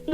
तो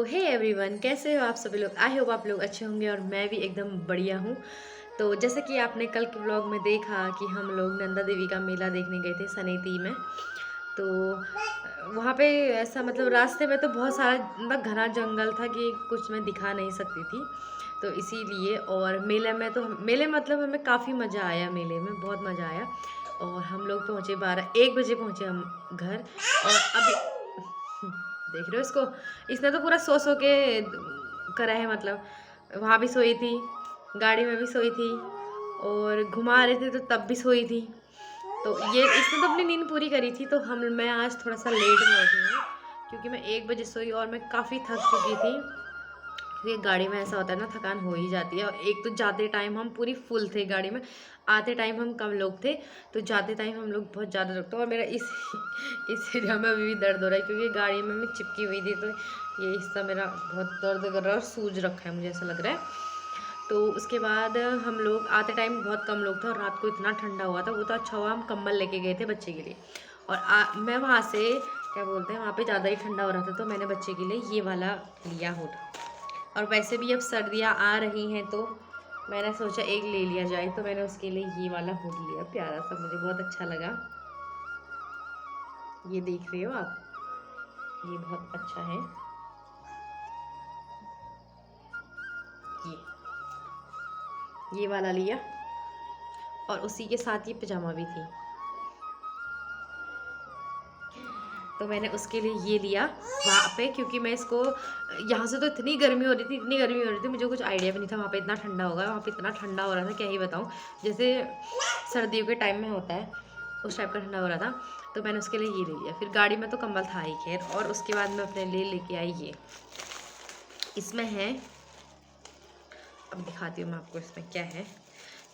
hey everyone, कैसे हो आप सभी लोग। आई होप आप लोग अच्छे होंगे और मैं भी एकदम बढ़िया हूँ। तो जैसे कि आपने कल के व्लॉग में देखा कि हम लोग नंदा देवी का मेला देखने गए थे सनेती में। तो वहाँ पे ऐसा मतलब रास्ते में तो बहुत सारा मतलब घना जंगल था कि कुछ मैं दिखा नहीं सकती थी। तो इसीलिए और मेले में तो मेले मतलब हमें काफ़ी मज़ा आया, मेले में बहुत मज़ा आया। और हम लोग पहुँचे 1 बजे पहुँचे हम घर। और अभी देख रहे हो इसको, इसने तो पूरा सो के करा है। मतलब वहाँ भी सोई थी, गाड़ी में भी सोई थी, और घुमा रहे थे तो तब भी सोई थी। तो ये इसने तो अपनी नींद पूरी करी थी। तो मैं आज थोड़ा सा लेट में उठी हूँ क्योंकि मैं 1 बजे सोई और मैं काफ़ी थक चुकी थी। क्योंकि गाड़ी में ऐसा होता है ना, थकान हो ही जाती है। और एक तो जाते टाइम हम पूरी फुल थे गाड़ी में, आते टाइम हम कम लोग थे। तो जाते टाइम हम लोग बहुत ज़्यादा लोग थे। और मेरा इस एरिया में अभी भी दर्द हो रहा है क्योंकि गाड़ी में मैं चिपकी हुई थी। तो ये हिस्सा मेरा बहुत दर्द कर रहा है और सूज रखा है, मुझे ऐसा लग रहा है। तो उसके बाद हम लोग आते टाइम बहुत कम लोग थे और रात को इतना ठंडा हुआ था। वो तो अच्छा हुआ हम कंबल लेके गए थे बच्चे के लिए। और मैं वहाँ से क्या बोलते हैं, वहाँ पे ज़्यादा ही ठंडा हो रहा था तो मैंने बच्चे के लिए ये वाला लिया हुड। और वैसे भी अब सर्दियाँ आ रही हैं तो मैंने सोचा एक ले लिया जाए। तो मैंने उसके लिए ये वाला हुड लिया, प्यारा सा, मुझे बहुत अच्छा लगा। ये देख रहे हो आप, ये बहुत अच्छा है। ये वाला लिया और उसी के साथ ये पजामा भी थी। तो मैंने उसके लिए ये लिया वहाँ पे, क्योंकि मैं इसको यहाँ से तो इतनी गर्मी हो रही थी, इतनी गर्मी हो रही थी, मुझे कुछ आइडिया भी नहीं था वहाँ पे इतना ठंडा होगा। वहाँ पे इतना ठंडा हो रहा था क्या ही बताऊँ, जैसे सर्दियों के टाइम में होता है उस टाइप का ठंडा हो रहा था। तो मैंने उसके लिए ये ले लिया। फिर गाड़ी में तो कंबल था ही खैर। और उसके बाद मैं अपने लिए लेके आई ये, इसमें है, अब दिखाती हूँ मैं आपको इसमें क्या है।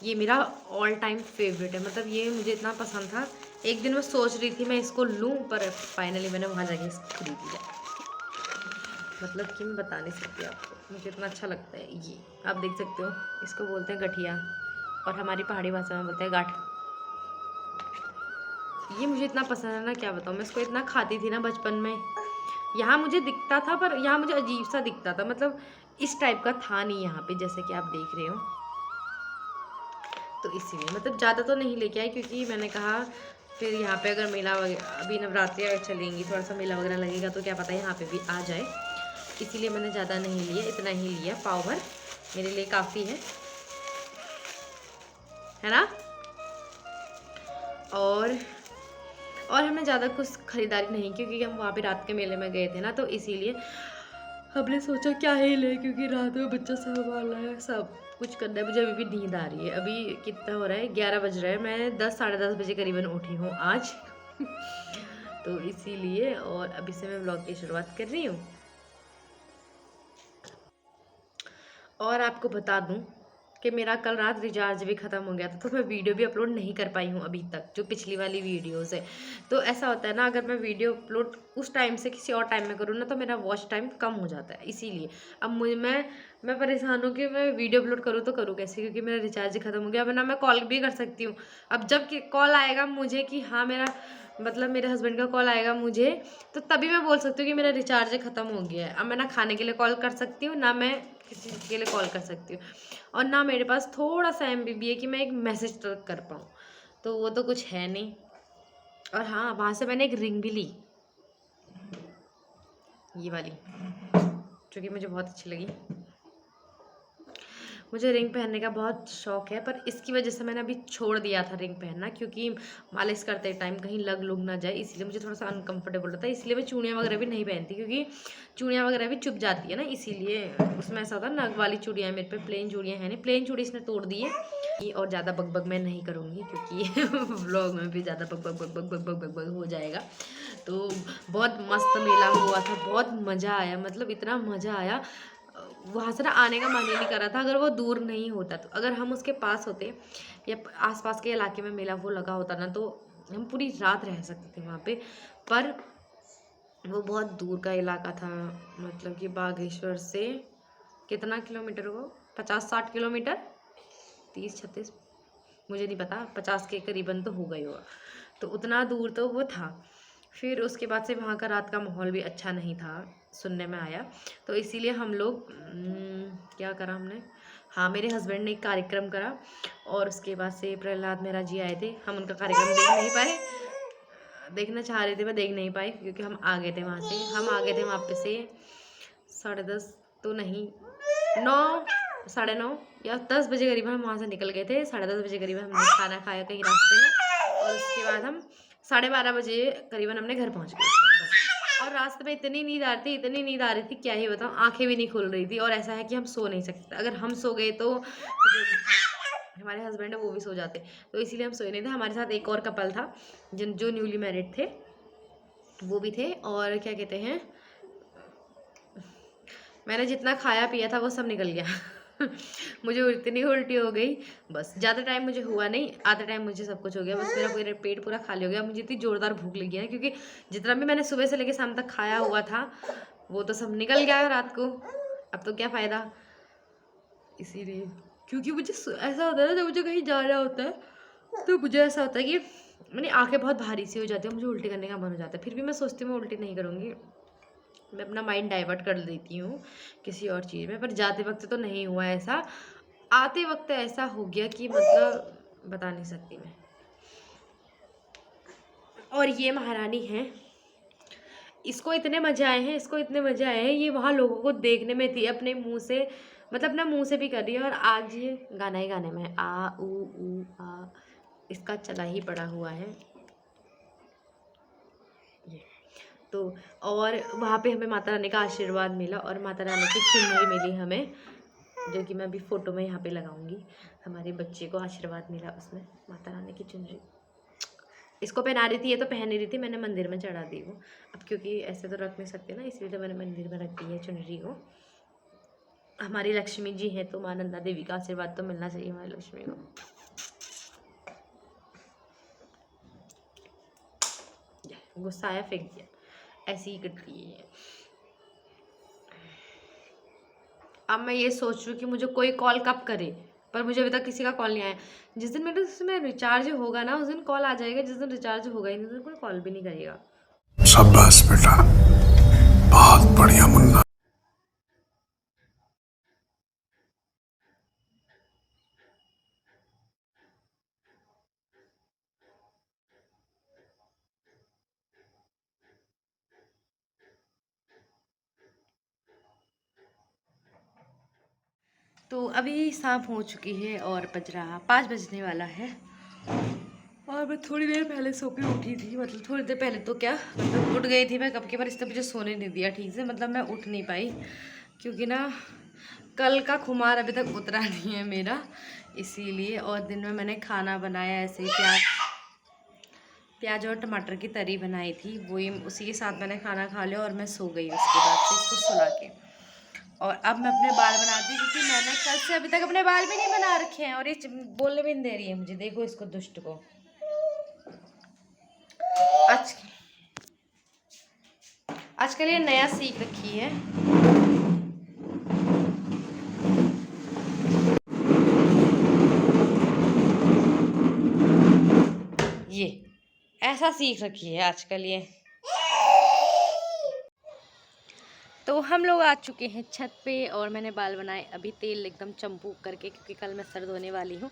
ये मेरा ऑल टाइम फेवरेट है, मतलब ये मुझे इतना पसंद था। एक दिन मैं सोच रही थी मैं इसको लूँ, पर फाइनली मैंने वहाँ जाके इसको खरीद लिया। मतलब कि मैं बता नहीं सकती आपको, मुझे इतना अच्छा लगता है ये। आप देख सकते हो, इसको बोलते हैं गठिया और हमारी पहाड़ी भाषा में बोलते हैं गाठ। ये मुझे इतना पसंद है ना, क्या बताऊँ। मैं इसको इतना खाती थी ना बचपन में। यहाँ मुझे दिखता था पर यहाँ मुझे अजीब सा दिखता था, मतलब इस टाइप का था नहीं यहाँ पे, जैसे कि आप देख रहे हो। तो इसीलिए मतलब ज़्यादा तो नहीं लेके आई, क्योंकि मैंने कहा फिर यहाँ पे अगर मेला वगैरह, अभी नवरात्रि अगर चलेंगी, थोड़ा सा मेला वगैरह लगेगा तो क्या पता यहाँ पे भी आ जाए। इसीलिए मैंने ज़्यादा नहीं लिया, इतना ही लिया, पाव भर मेरे लिए काफ़ी है ना। और और हमने ज़्यादा कुछ खरीदारी नहीं की क्योंकि हम वहाँ पे रात के मेले में गए थे ना, तो इसीलिए हमने सोचा क्या ही ले, क्योंकि रात में बच्चा संभालना है, सब कुछ करना है। मुझे अभी भी नींद आ रही है। अभी कितना हो रहा है, 11 बज रहा है, मैं 10 साढ़े 10 बजे करीबन उठी हूँ आज। तो इसीलिए, और अभी से मैं ब्लॉग की शुरुआत कर रही हूँ। और आपको बता दूं कि मेरा कल रात रिचार्ज भी ख़त्म हो गया था, तो मैं वीडियो भी अपलोड नहीं कर पाई हूँ अभी तक, जो पिछली वाली वीडियोस है। तो ऐसा होता है ना, अगर मैं वीडियो अपलोड उस टाइम से किसी और टाइम में करूँ ना, तो मेरा वॉच टाइम कम हो जाता है। इसीलिए अब मुझे मैं परेशान हूँ कि मैं वीडियो अपलोड करूँ तो करूँ कैसे, क्योंकि मेरा रिचार्ज ही ख़त्म हो गया। वरना मैं कॉल भी कर सकती हूँ। अब जब कॉल आएगा मुझे कि हाँ मेरा मतलब मेरे हस्बैंड का कॉल आएगा मुझे, तो तभी मैं बोल सकती हूँ कि मेरा रिचार्ज ख़त्म हो गया है। अब मैं ना खाने के लिए कॉल कर सकती हूँ, ना मैं किसी चीज़ के लिए कॉल कर सकती हूँ, और ना मेरे पास थोड़ा सा MB भी है कि मैं एक मैसेज तक कर पाऊँ। तो वो तो कुछ है नहीं। और हाँ, वहाँ से मैंने एक रिंग भी ली, ये वाली, जो कि मुझे बहुत अच्छी लगी। मुझे रिंग पहनने का बहुत शौक है, पर इसकी वजह से मैंने अभी छोड़ दिया था रिंग पहनना, क्योंकि मालिश करते टाइम कहीं लग लुग ना जाए, इसलिए मुझे थोड़ा सा अनकंफर्टेबल होता है। इसलिए मैं चूड़ियाँ वगैरह भी नहीं पहनती, क्योंकि चूड़ियाँ वगैरह भी चुभ जाती है ना, इसीलिए उसमें ऐसा होता है। नग वाली चूड़ियाँ मेरे पे, प्लेन चूड़ियाँ हैं नहीं, प्लेन चूड़ी इसने तोड़ दी है। और ज़्यादा बकबक मैं नहीं करूँगी, क्योंकि व्लॉग में भी ज़्यादा बक बक बक बक बक बक बक बक हो जाएगा। तो बहुत मस्त मेला हुआ था, बहुत मज़ा आया, मतलब इतना मज़ा आया। वहाँ से ना आने का मन ही नहीं कर रहा था, अगर वो दूर नहीं होता तो। अगर हम उसके पास होते या आसपास के इलाके में मेला वो लगा होता ना, तो हम पूरी रात रह सकते थे वहाँ पे। पर वो बहुत दूर का इलाका था, मतलब कि बागेश्वर से कितना किलोमीटर होगा, 50-60 किलोमीटर, 30-36, मुझे नहीं पता, 50 के करीबन तो होगा ही होगा। तो उतना दूर तो वो था। फिर उसके बाद से वहाँ का रात का माहौल भी अच्छा नहीं था, सुनने में आया। तो इसीलिए हम लोग क्या करा हमने, हाँ मेरे हस्बैंड ने एक कार्यक्रम करा और उसके बाद से प्रहलाद मेहरा जी आए थे। हम उनका कार्यक्रम देख नहीं पाए, देखना चाह रहे थे, मैं देख नहीं पाई क्योंकि हम आ गए थे वहाँ से। हम आ गए थे वहाँ पे से 10:30 तो नहीं, 9, 9:30 या 10 बजे करीब हम वहाँ से निकल गए थे। 10:30 बजे करीब हमने खाना खाया कहीं रास्ते में और उसके बाद हम 12:30 बजे करीबन अपने घर पहुँच गए थे बस। और रास्ते में इतनी नींद आ रही थी, इतनी नींद आ रही थी, क्या ही बताऊँ, आंखें भी नहीं खुल रही थी। और ऐसा है कि हम सो नहीं सकते, अगर हम सो गए तो हमारे हस्बैंड है वो भी सो जाते, तो इसीलिए हम सोए नहीं थे। हमारे साथ एक और कपल था जिन जो न्यूली मैरिड थे, वो भी थे। और क्या कहते हैं, मैंने जितना खाया पिया था वो सब निकल गया मुझे इतनी उल्टी हो गई, बस ज़्यादा टाइम मुझे हुआ नहीं, आधा टाइम मुझे सब कुछ हो गया, बस मेरा पूरा पेट पूरा खाली हो गया। मुझे इतनी ज़ोरदार भूख लगी है क्योंकि जितना भी मैंने सुबह से लेकर शाम तक खाया हुआ था वो तो सब निकल गया रात को, अब तो क्या फ़ायदा। इसीलिए, क्योंकि मुझे ऐसा होता है ना, जब मुझे कहीं जाना होता है तो मुझे ऐसा होता है कि मेरी आंखें बहुत भारी सी हो जाती है, मुझे उल्टी करने का मन हो जाता है। फिर भी मैं सोचती हूँ मैं उल्टी नहीं करूँगी, मैं अपना माइंड डाइवर्ट कर देती हूँ किसी और चीज़ में। पर जाते वक्त तो नहीं हुआ ऐसा, आते वक्त ऐसा हो गया कि मतलब बता नहीं सकती मैं। और ये महारानी है, इसको इतने मज़े आए हैं, इसको इतने मज़े आए हैं, ये वहाँ लोगों को देखने में थी, अपने मुंह से मतलब अपना मुंह से भी कर रही है। और आज ये गाना ही गाने में आ ऊ आ, इसका चला ही पड़ा हुआ है ये। तो और वहाँ पे हमें माता रानी का आशीर्वाद मिला और माता रानी की चुनरी मिली हमें, जो कि मैं अभी फ़ोटो में यहाँ पे लगाऊंगी। हमारे बच्चे को आशीर्वाद मिला उसमें, माता रानी की चुनरी इसको पहना रही थी, ये तो पहन नहीं रही थी, मैंने मंदिर में चढ़ा दी वो। अब क्योंकि ऐसे तो रख नहीं सकते ना, इसलिए तो मैंने मंदिर में रख दी है चुनरी को। हमारी लक्ष्मी जी हैं तो माँ नंदा देवी का आशीर्वाद तो मिलना चाहिए हमारी लक्ष्मी को। गुस्सा आया फेंक दिया, ऐसी ही करती है। अब मैं ये सोच रही हूँ कि मुझे कोई कॉल कब करे, पर मुझे अभी तक किसी का कॉल नहीं आया। जिस दिन मेरे उसमें रिचार्ज होगा ना उस दिन कॉल आ जाएगा, जिस दिन रिचार्ज होगा ही नहीं उस दिन कोई कॉल भी नहीं करेगा। शाबाश बेटा, बहुत बढ़िया मुन्ना। तो अभी शाम हो चुकी है और बज रहा 5 बजने वाला है। और मैं थोड़ी देर पहले सो के उठी थी, मतलब थोड़ी देर पहले तो क्या, मतलब उठ गई थी मैं कब के, पर इसने मुझे सोने नहीं दिया ठीक से, मतलब मैं उठ नहीं पाई क्योंकि ना कल का खुमार अभी तक उतरा नहीं है मेरा, इसीलिए। और दिन में मैंने खाना बनाया ऐसे ही, प्याज और टमाटर की तरी बनाई थी, वही उसी के साथ मैंने खाना खा लिया और मैं सो गई उसके बाद से इसको सुला के। और अब मैं अपने बाल बनाती हूँ क्योंकि मैंने कल से अभी तक अपने बाल भी नहीं बना रखे हैं और ये बोलने भी नहीं दे रही है मुझे, देखो इसको दुष्ट को। आज आजकल ये नया सीख रखी है, ये ऐसा सीख रखी है आजकल ये। तो हम लोग आ चुके हैं छत पे और मैंने बाल बनाए अभी तेल एकदम चंपू करके, क्योंकि कल मैं सर धोने वाली हूँ।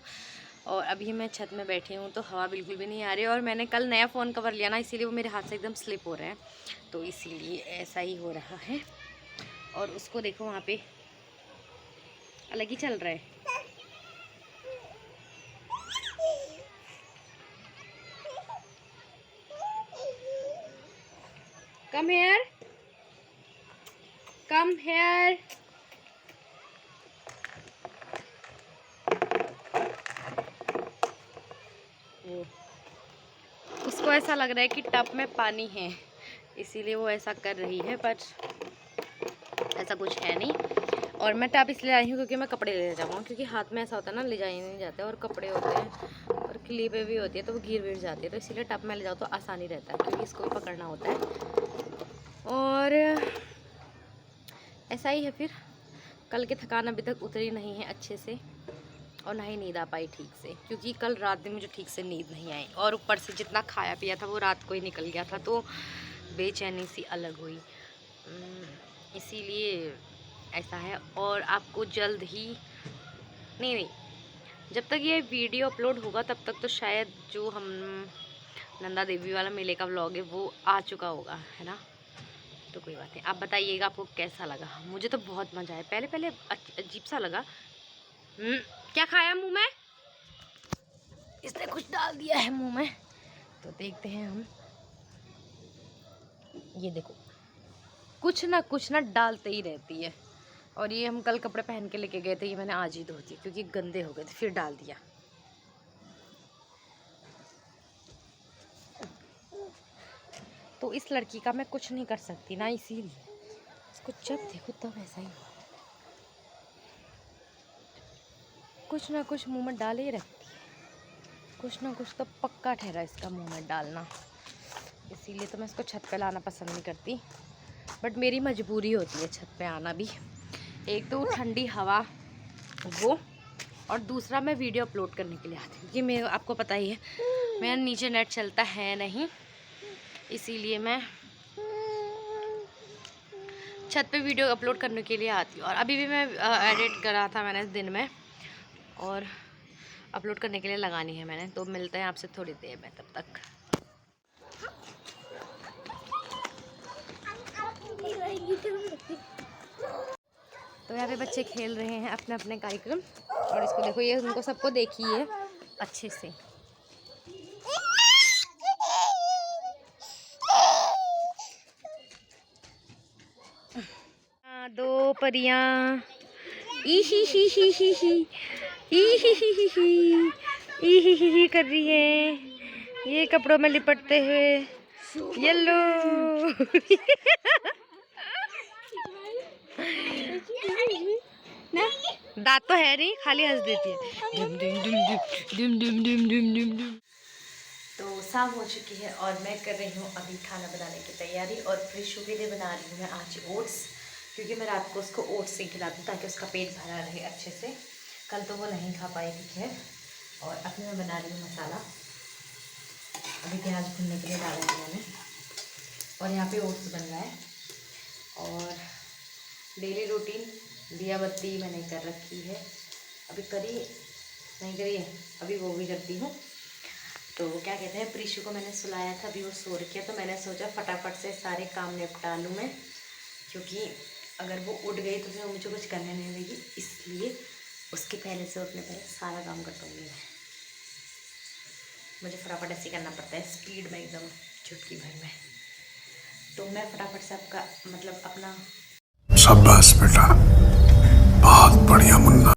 और अभी मैं छत में बैठी हूँ तो हवा बिल्कुल भी नहीं आ रही है, और मैंने कल नया फ़ोन कवर लिया ना, इसीलिए वो मेरे हाथ से एकदम स्लिप हो रहा है, तो इसीलिए ऐसा ही हो रहा है। और उसको देखो वहाँ पे अलग ही चल रहा है। Come here, come here. उसको ऐसा लग रहा है कि टब में पानी है, इसीलिए वो ऐसा कर रही है, पर ऐसा कुछ है नहीं। और मैं टब इसलिए आई हूँ क्योंकि मैं कपड़े ले जाऊँगा, क्योंकि हाथ में ऐसा होता है ना ले जाए नहीं जाते, और कपड़े होते हैं और क्लिपें भी होती है तो वो गिर जाती है, तो इसीलिए टब में ले जाओ तो आसानी रहता है, क्योंकि इसको भी पकड़ना होता है। और ऐसा ही है फिर, कल की थकान अभी तक उतरी नहीं है अच्छे से, और ना ही नींद आ पाई ठीक से, क्योंकि कल रात में मुझे ठीक से नींद नहीं आई, और ऊपर से जितना खाया पिया था वो रात को ही निकल गया था, तो बेचैनी सी अलग हुई। इसीलिए ऐसा है। और आपको जल्द ही, नहीं, जब तक ये वीडियो अपलोड होगा तब तक तो शायद जो हम नंदा देवी वाला मेले का व्लॉग है वो आ चुका होगा, है ना। तो कोई बात नहीं, आप बताइएगा आपको कैसा लगा। मुझे तो बहुत मज़ा आया। पहले पहले अजीब सा लगा। क्या खाया मुंह में? इसने कुछ डाल दिया है मुंह में, तो देखते हैं हम। ये देखो, कुछ ना डालते ही रहती है। और ये हम कल कपड़े पहन के लेके गए थे, ये मैंने आज ही धो दिए क्योंकि गंदे हो गए थे, फिर डाल दिया। तो इस लड़की का मैं कुछ नहीं कर सकती ना, इसीलिए इसको जब देखो तब ऐसा ही कुछ ना कुछ मुंह में डाले ही रखती है। कुछ ना कुछ तो पक्का ठहरा इसका मुंह में डालना। इसीलिए तो मैं इसको छत पे लाना पसंद नहीं करती, बट मेरी मजबूरी होती है छत पे आना भी। एक तो ठंडी हवा वो, और दूसरा मैं वीडियो अपलोड करने के लिए आती हूँ, क्योंकि मैं, आपको पता ही है मेरा नीचे नेट चलता है नहीं, इसीलिए मैं छत पे वीडियो अपलोड करने के लिए आती हूँ। और अभी भी मैं एडिट करा था मैंने दिन में, और अपलोड करने के लिए लगानी है मैंने। तो मिलते हैं आपसे थोड़ी देर में, तब तक। तो यहाँ पे बच्चे खेल रहे हैं अपने अपने कार्यक्रम, और इसको देखो, ये उनको सबको देखिए अच्छे से। दो परियां ई ही कर रही है, ये कपड़ों में लिपटते हुए। येलो दांत तो है नहीं, खाली हंस देती है। डुम डुम डुम डुम डुम डुम डुम डुम डुम। तो शाम हो चुकी है और मैं कर रही हूँ अभी खाना बनाने की तैयारी। और प्रिशु के लिए बना रही हूँ मैं आज ओट्स, क्योंकि मैं रात को उसको ओट्स से खिलाती हूँ ताकि उसका पेट भरा रहे अच्छे से। कल तो वो नहीं खा पाई थी खैर। और अभी मैं बना रही हूँ मसाला। अभी प्याज भुनने के लिए डाला है मैंने, और यहाँ पे ओट्स बन रहा है। और डेली रूटीन दिया बत्ती मैंने कर रखी है, अभी करी नहीं करी है, अभी वो भी करती हूँ। तो क्या कहते हैं, प्रीशु को मैंने सुलाया था, अभी वो सो रखी है, तो मैंने सोचा फटाफट से सारे काम निपटा लूँ मैं, क्योंकि अगर वो उठ गई तो फिर मुझे कुछ करने नहीं देगी, इसलिए उसके पहले से उठने पहले सारा काम कर दूँगी मैं। मुझे फटाफट ऐसे करना पड़ता है, स्पीड में एकदम चुटकी भर में। तो मैं फटाफट से आपका मतलब अपना, शाबाश बेटा, बहुत बढ़िया मुन्ना।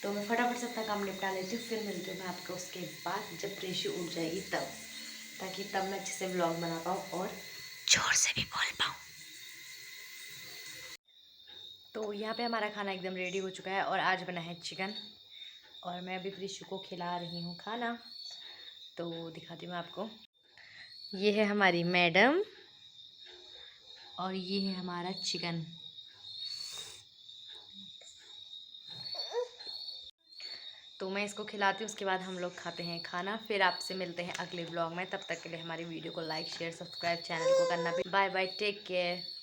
तो मैं फटाफट से अपना काम निपटा लेती हूँ, फिर मिलती हूँ मैं आपको उसके बाद जब प्रेशु उठ जाएगी तब, ताकि तब मैं अच्छे से व्लॉग बना पाऊँ और जोर से भी बोल पाऊँ। तो यहाँ पे हमारा खाना एकदम रेडी हो चुका है, और आज बना है चिकन, और मैं अभी प्रेशु को खिला रही हूँ खाना। तो दिखाती हूँ मैं आपको। ये है हमारी मैडम, और ये है हमारा चिकन। तो मैं इसको खिलाती हूँ, उसके बाद हम लोग खाते हैं खाना, फिर आपसे मिलते हैं अगले ब्लॉग में। तब तक के लिए हमारी वीडियो को लाइक शेयर सब्सक्राइब चैनल को करना भी। Bye bye, take care.